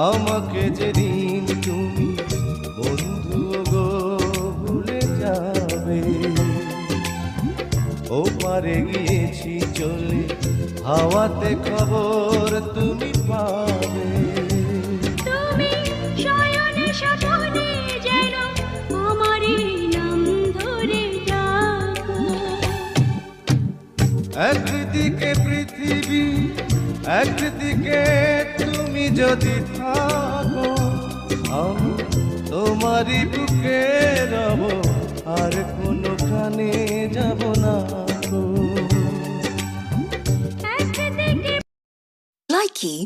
আমাকে যেদিন তুমি বন্ধু গো ভুলে যাবে, ও পারে গিয়েছি চলে, হাওয়াতে খবর তুমি পাবে। তুমি শয়নে স্বপনে যেন আমারই নাম ধরে ডাকো। একদিকে পৃথিবী, একদিকে তুমি যদি থাকো, আমি তোমারই বুকে রব, আর কোনো কানে যাব না গো। একদিকে Likey